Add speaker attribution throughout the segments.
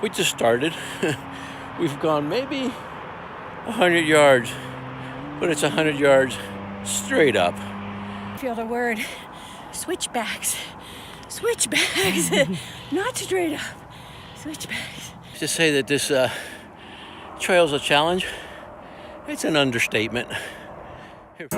Speaker 1: We just started. We've gone maybe 100 yards, but it's 100 yards straight up.
Speaker 2: Feel the word switchbacks. Switchbacks. Not straight up. Switchbacks.
Speaker 1: To say that this trail's a challenge, it's an understatement. Here.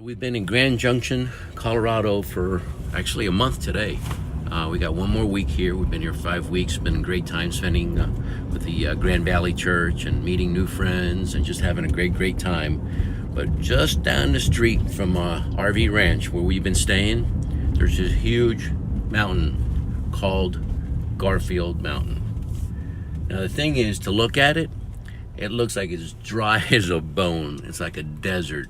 Speaker 1: We've been in Grand Junction, Colorado for actually a month today. We got one more week here. We've been here 5 weeks. Been a great time spending with the Grand Valley Church and meeting new friends and just having a great time. But just down the street from RV Ranch where we've been staying, there's this huge mountain called Garfield Mountain. Now the thing is, to look at it, it looks like it's dry as a bone. It's like a desert.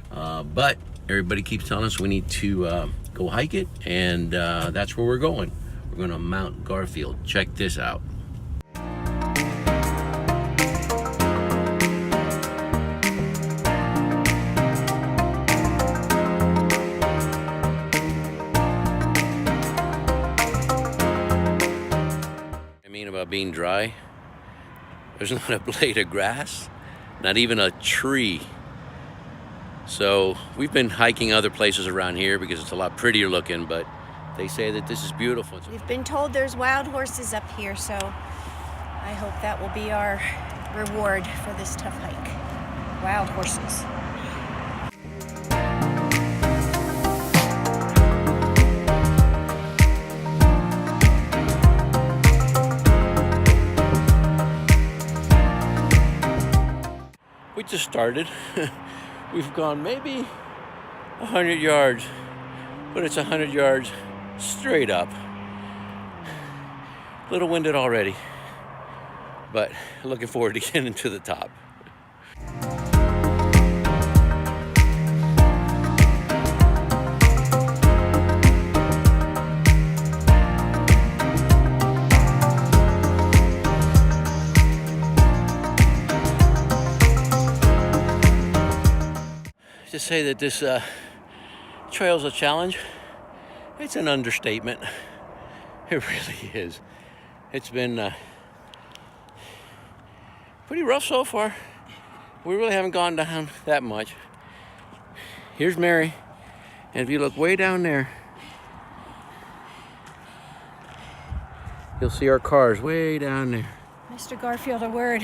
Speaker 1: But everybody keeps telling us we need to go hike it, and that's where we're going. We're going to Mount Garfield. Check this out. I mean about being dry, there's not a blade of grass, not even a tree. So we've been hiking other places around here because it's a lot prettier looking, but they say that this is beautiful.
Speaker 2: We've been told there's wild horses up here, so I hope that will be our reward for this tough hike. Wild horses.
Speaker 1: We just started. We've gone maybe 100 yards, but it's 100 yards straight up. A little winded already, but looking forward to getting to the top. To say that this trail's a challenge, it's an understatement. It really is. It's been pretty rough so far. We really haven't gone down that much. Here's Mary, and if you look way down there, you'll see our cars way down there.
Speaker 2: Mr. Garfield, a word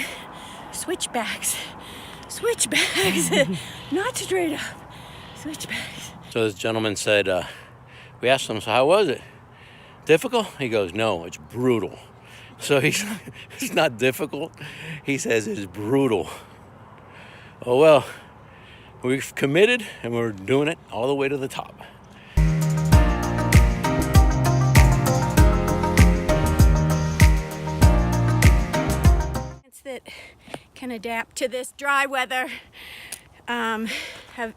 Speaker 2: switchbacks. Switchbacks. Not straight up. Switchbacks.
Speaker 1: So this gentleman said, we asked him, so how was it? Difficult? He goes, no, it's brutal. So it's not difficult. He says it's brutal. Oh well, we've committed and we're doing it all the way to the top.
Speaker 2: That can adapt to this dry weather.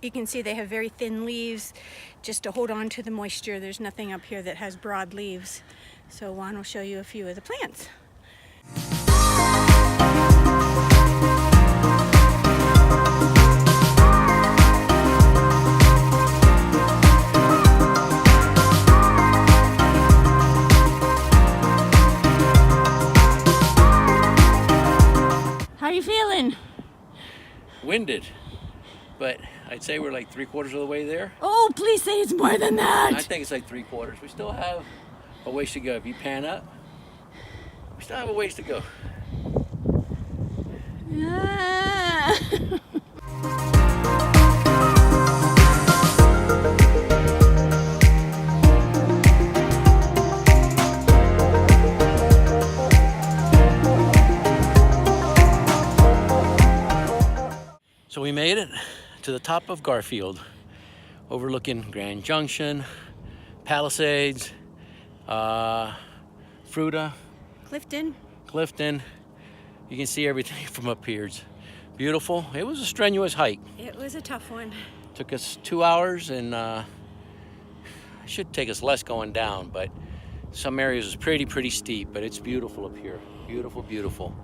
Speaker 2: You can see they have very thin leaves just to hold on to the moisture. There's nothing up here that has broad leaves. So Juan will show you a few of the plants. How are you feeling?
Speaker 1: Winded, but I'd say we're like 3/4 of the way there.
Speaker 2: Oh, please say it's more than that.
Speaker 1: I think it's like 3/4. We still have a ways to go. If you pan up, we still have a ways to go.
Speaker 2: Ah.
Speaker 1: So we made it to the top of Garfield, overlooking Grand Junction, Palisades, Fruita, Clifton. You can see everything from up here. It's beautiful. It was a strenuous hike.
Speaker 2: It was a tough one.
Speaker 1: Took us 2 hours and should take us less going down, but some areas is pretty steep, but it's beautiful up here. Beautiful, beautiful.